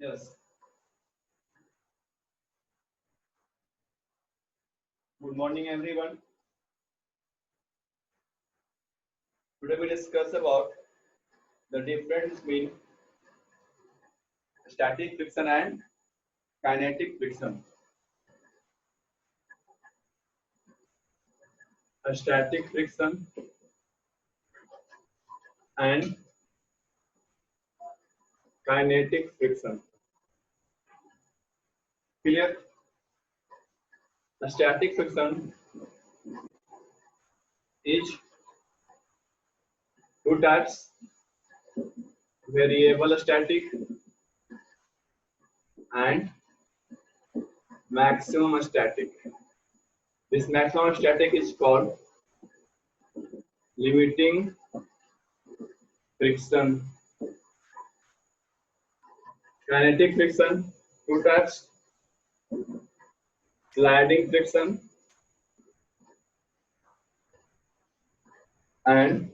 Yes. Good morning, everyone. Today we discuss about the difference between static friction and kinetic friction. A static friction and kinetic friction. Clear? A static friction is two types: variable static and maximum static. This maximum static is called limiting friction. Kinetic friction, two types: sliding friction and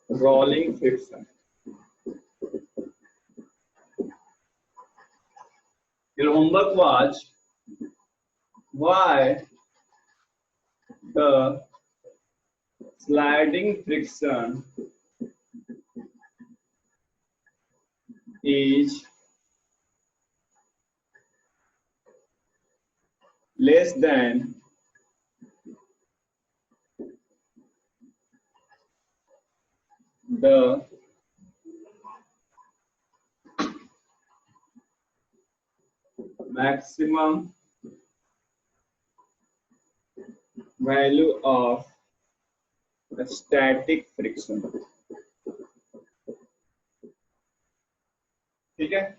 rolling friction. Your homework was why the sliding friction is less than the maximum value of the static friction. ठीक है?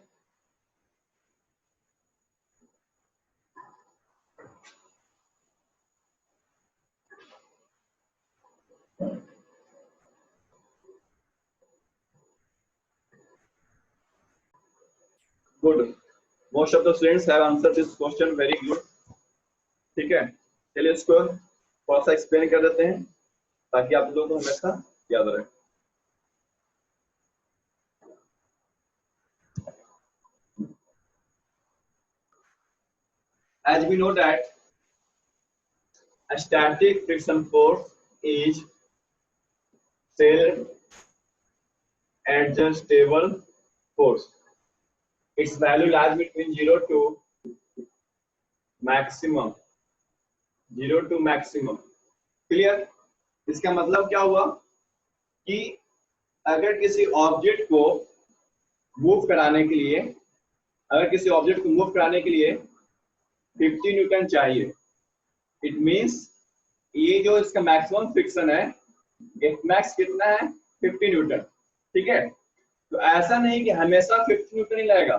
Good. Most of the students have answered this question very good. ठीक है? चलिए इसको थोड़ा सा explain कर देते हैं ताकि आप लोगों को हमेशा याद रहे. As we know that a static friction force is self-adjustable force. Its value lies between 0 to maximum. 0 to maximum. Clear? इसका मतलब क्या हुआ कि अगर किसी ऑब्जेक्ट को मूव कराने के लिए 50 न्यूटन चाहिए, इट मींस ये जो इसका मैक्सिमम फ्रिक्शन है, एफ मैक्स कितना है? 50 न्यूटन. ठीक है? तो ऐसा नहीं कि हमेशा 50 न्यूटन ही लगेगा.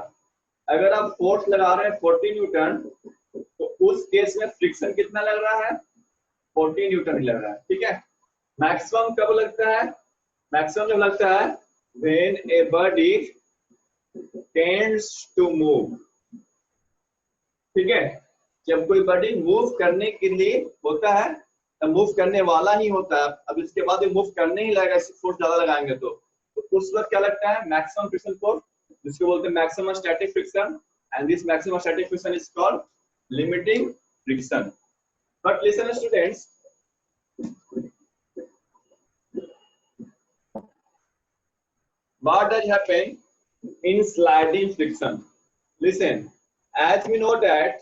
अगर आप फोर्स लगा रहे हैं 40 न्यूटन, तो उस केस में फ्रिक्शन कितना लग रहा है? 40 न्यूटन ही लग रहा है. ठीक है? मैक्सिमम कब लगता है? मैक्सिमम जब लगता है when a body tends to move. ठीक है? जब कोई बॉडी मूव करने के लिए होता है, तो मूव करने वाला ही होता है. अब इसके बाद मूव करने ही लगेगा, फोर्स ज्यादा लगाएंगे तो उस वक्त क्या लगता है? मैक्सिमम फ्रिक्शन फोर्स, जिसको बोलते हैं maximum static friction. And this maximum static friction is called limiting friction. But listen students, what does happen in sliding friction? Listen, as we know that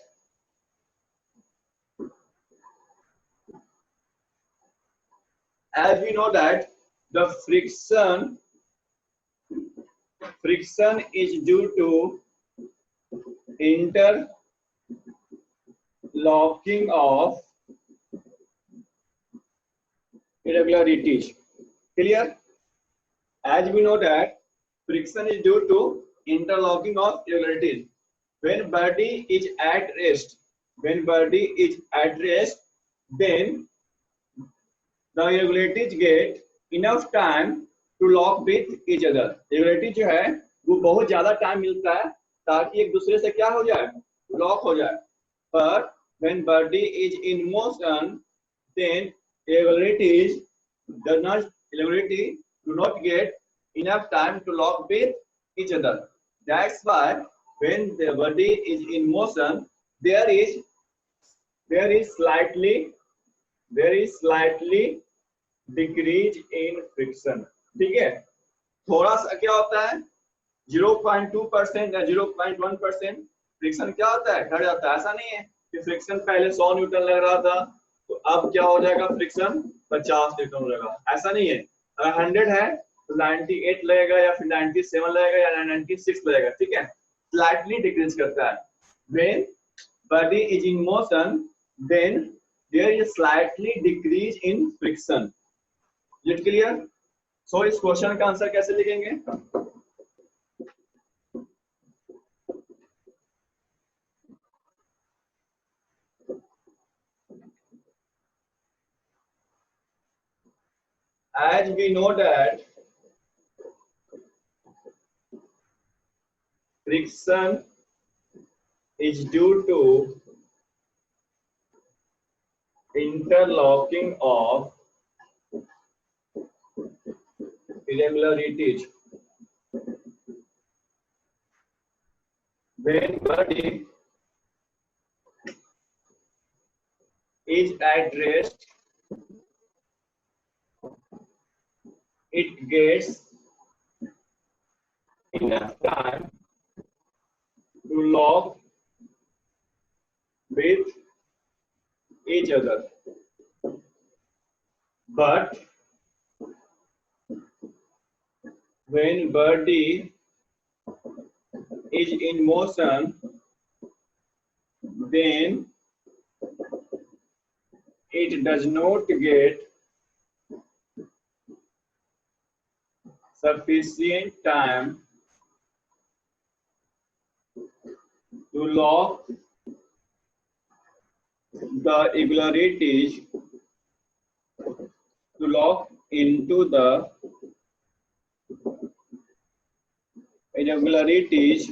the friction is due to interlocking of irregularities. Clear? As we know that friction is due to interlocking of irregularities. When body is at rest, then the irregularities get enough time to lock with each other. Irregularity जो है वो बहुत ज्यादा time मिलता है ताकि एक दूसरे से क्या हो जाए? लॉक हो जाए. But when body is in motion, then irregularities do not get enough time to lock with each other. That's why when the body is in motion, there is slightly decrease in friction. ठीक है, थोड़ा सा क्या होता है 0.2% या 0.1% friction क्या होता है, घट जाता है। ऐसा नहीं है कि फ्रिक्शन पहले 100 न्यूटन लग रहा था तो अब क्या हो जाएगा फ्रिक्शन 50 न्यूटन लगेगा, ऐसा नहीं है। अगर 100 है तो 98 लगेगा या फिर 97 लगेगा या 96 लगेगा, ठीक है, स्लाइटली डिक्रीज करता है। When body is in motion then there is slightly decrease in friction. Is it clear? So इस क्वेश्चन का आंसर कैसे लिखेंगे? As we know that friction is due to interlocking of irregularities. When body is at rest, it gets enough time to lock with each other. But when body is in motion, then it does not get sufficient time to lock the irregularities, to lock into the irregularities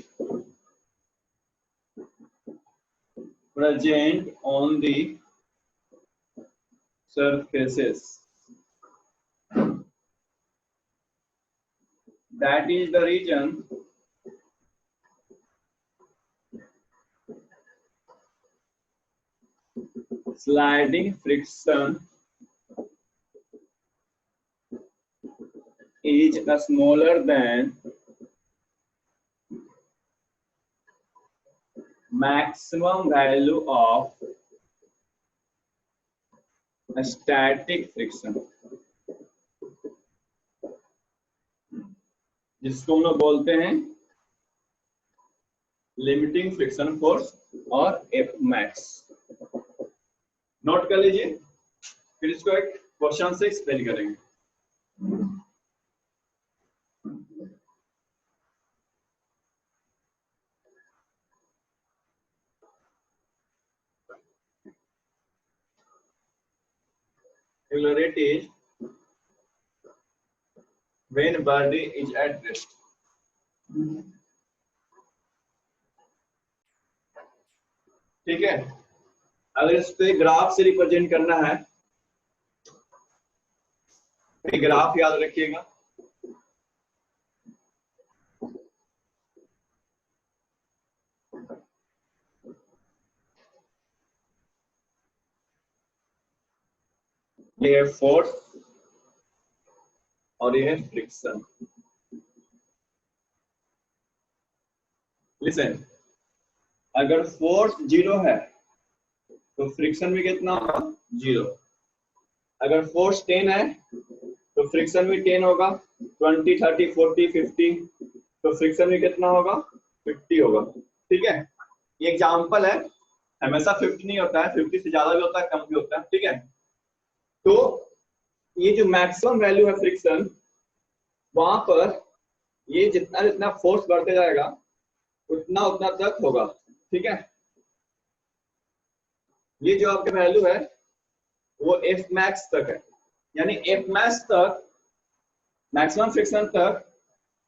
present on the surfaces. That is the reason sliding friction is smaller than maximum value of static friction, जिसको हम लोग बोलते हैं limiting friction force और F max. Note कर लीजिए, फिर इसको एक क्वेश्चन से एक्सप्लेन करेंगे। irregularities when body is at rest. ठीक है, अगर इसको ग्राफ से रिप्रेजेंट करना है, ग्राफ याद रखिएगा। ये है फोर्स और ये है फ्रिक्शन। लिसन, अगर फोर्स 0 है तो फ्रिक्शन भी कितना होगा 0। अगर फोर्स 10 है तो फ्रिक्शन भी 10 होगा। 20, 30, 40, 50 तो फ्रिक्शन भी कितना होगा 50 होगा। ठीक है, ये एग्जांपल है, हमेशा 50 नहीं होता है, 50 से ज्यादा भी होता है, कम भी होता है। ठीक है, तो ये जो मैक्सिमम वैल्यू है फ्रिक्शन, वहां पर ये जितना जितना फोर्स बढ़ते जाएगा उतना उतना तक होगा। ठीक है, ये जो आपका वैल्यू है वो एफ मैक्स तक है, यानी एफ मैक्स तक, मैक्सिमम फ्रिक्शन तक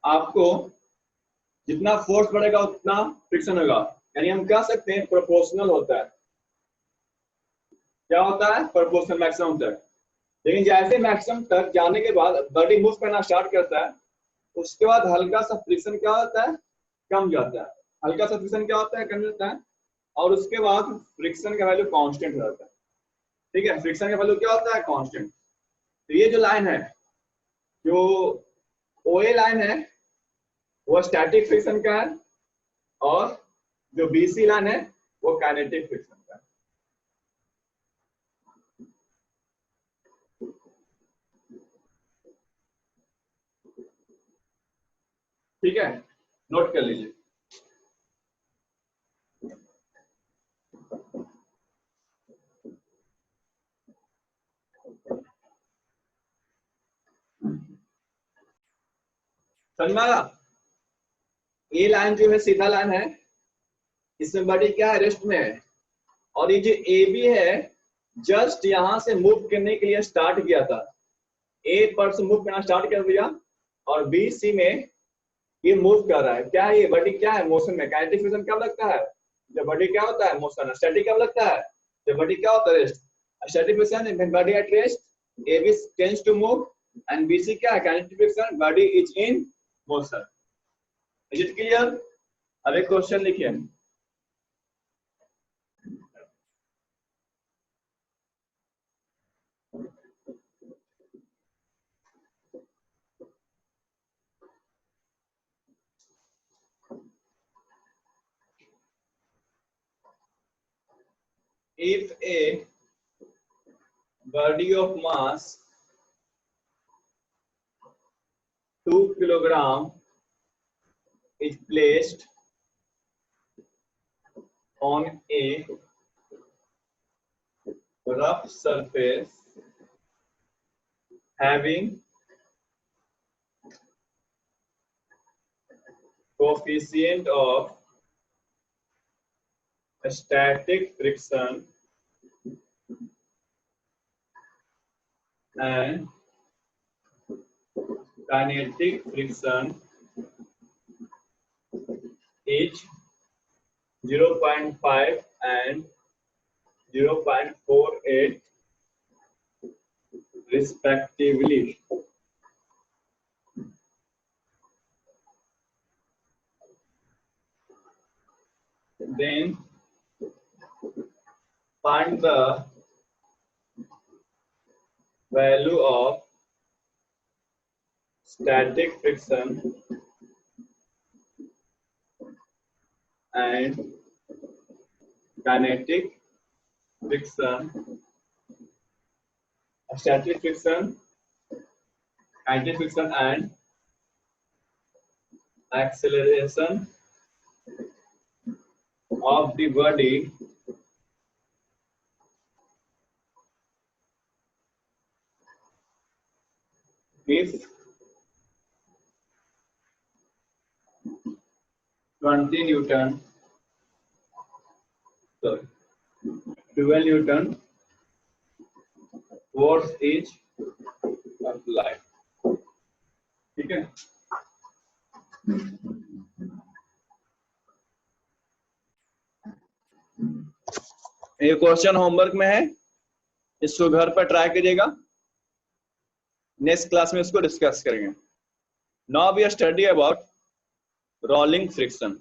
आपको जितना फोर्स बढ़ेगा उतना फ्रिक्शन होगा। यानी हम कह सकते हैं प्रोपोर्शनल होता है। क्या होता है? प्रोपोर्शनल मैक्सिमम तक। लेकिन जैसे मैक्सिमम तक जाने के बाद बॉडी मूव करना स्टार्ट करता है, उसके बाद हल्का सा फ्रिक्शन क्या होता है, कम जाता है, हल्का सा फ्रिक्शन क्या होता है, कम जाता है, और उसके बाद फ्रिक्शन का वैल्यू कांस्टेंट हो जाता है। ठीक है, फ्रिक्शन का वैल्यू क्या होता है, कांस्टेंट। तो ये जो लाइन है, जो OA लाइन है वो स्टैटिक फ्रिक्शन का है, और जो BC लाइन है वो काइनेटिक फ्रिक्शन का है। ठीक है, नोट कर लीजिए। समझ में आया? ये लाइन जो है सीधा लाइन है, इसमें बॉडी क्या है, रेस्ट में है, और ये जो AB है जस्ट यहां से मूव करने के लिए स्टार्ट किया था, A पर से मूव करना स्टार्ट कर दिया, और BC में ये मूव कर रहा है। क्या है ये बॉडी, क्या है, मोशन में। काइनेटिक फ्रिक्शन कब लगता है, जब बॉडी क्या होता है, मोशन। स्टैटिक कब लगता है, जब बॉडी क्या होता है, rest. Static friction when body at rest, AB tends to move, and BC क्या है, kinetic friction, body is in motion. Is it clear? अब एक क्वेश्चन लिखिए। If a body of mass 2 kilogram is placed on a rough surface having coefficient of static friction and kinetic friction is 0.5 and 0.48 respectively. Then find the value of static friction and kinetic friction, static friction, kinetic friction and acceleration of the body if 20 Newton, sorry, 12 Newton force is applied. ठीक है, ये question homework में है, इसको घर पर try करिएगा, next class में इसको डिस्कस करेंगे। Now we are study about rolling friction.